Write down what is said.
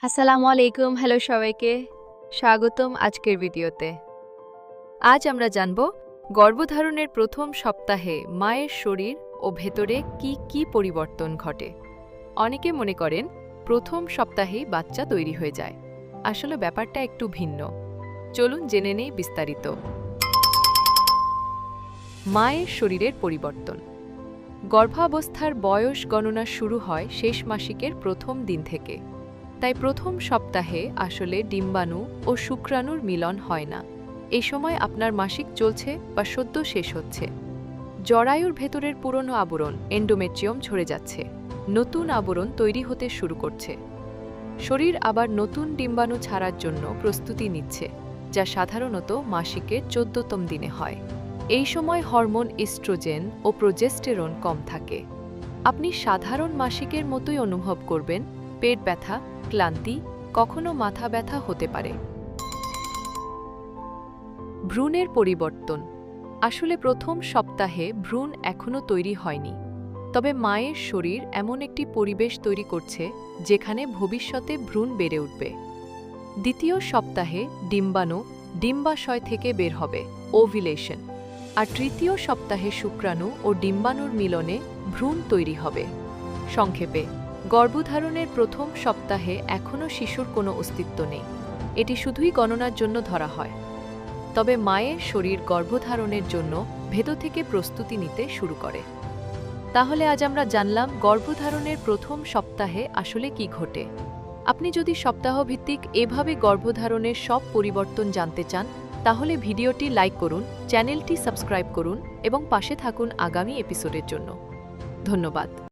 আসসালামু আলাইকুম, হ্যালো সবাইকে, স্বাগতম আজকের ভিডিওতে। আজ আমরা জানব গর্ভধারণের প্রথম সপ্তাহে মায়ের শরীর ও ভেতরে কি কি পরিবর্তন ঘটে। অনেকে মনে করেন প্রথম সপ্তাহেই বাচ্চা তৈরি হয়ে যায়। আসলে ব্যাপারটা একটু ভিন্ন। চলুন জেনে নেই বিস্তারিত। মায়ের শরীরের পরিবর্তন। গর্ভাবস্থার বয়স গণনা শুরু হয় শেষ মাসিকের প্রথম দিন থেকে। তাই প্রথম সপ্তাহে আসলে ডিম্বাণু ও শুক্রাণুর মিলন হয় না। এই সময় আপনার মাসিক চলছে বা সদ্য শেষ হচ্ছে। জরায়ুর ভেতরের পুরনো আবরণ এন্ডোমেট্রিয়াম ঝরে যাচ্ছে, নতুন আবরণ তৈরি হতে শুরু করছে। শরীর আবার নতুন ডিম্বাণু ছাড়ার জন্য প্রস্তুতি নিচ্ছে, যা সাধারণত মাসিকের 14তম দিনে হয়। এই সময় হরমোন ইস্ট্রোজেন ও প্রোজেস্টেরন কম থাকে। আপনি সাধারণ মাসিকের মতোই অনুভব করবেন, পেট ব্যথা, ক্লান্তি, কখনো মাথা ব্যথা হতে পারে। ভ্রূণের পরিবর্তন। আসলে প্রথম সপ্তাহে ভ্রূণ এখনও তৈরি হয়নি, তবে মায়ের শরীর এমন একটি পরিবেশ তৈরি করছে যেখানে ভবিষ্যতে ভ্রূণ বেড়ে উঠবে। দ্বিতীয় সপ্তাহে ডিম্বাণু ডিম্বাশয় থেকে বের হবে, ওভিলেশন, আর তৃতীয় সপ্তাহে শুক্রাণু ও ডিম্বাণুর মিলনে ভ্রূণ তৈরি হবে। সংক্ষেপে, গর্ভধারণের প্রথম সপ্তাহে এখনও শিশুর কোনো অস্তিত্ব নেই, এটি শুধুই গণনার জন্য ধরা হয়। তবে মায়ের শরীর গর্ভধারণের জন্য ভেতর থেকে প্রস্তুতি নিতে শুরু করে। তাহলে আজ আমরা জানলাম গর্ভধারণের প্রথম সপ্তাহে আসলে কি ঘটে। আপনি যদি সপ্তাহভিত্তিক এভাবে গর্ভধারণের সব পরিবর্তন জানতে চান, তাহলে ভিডিওটি লাইক করুন, চ্যানেলটি সাবস্ক্রাইব করুন এবং পাশে থাকুন আগামী এপিসোডের জন্য। ধন্যবাদ।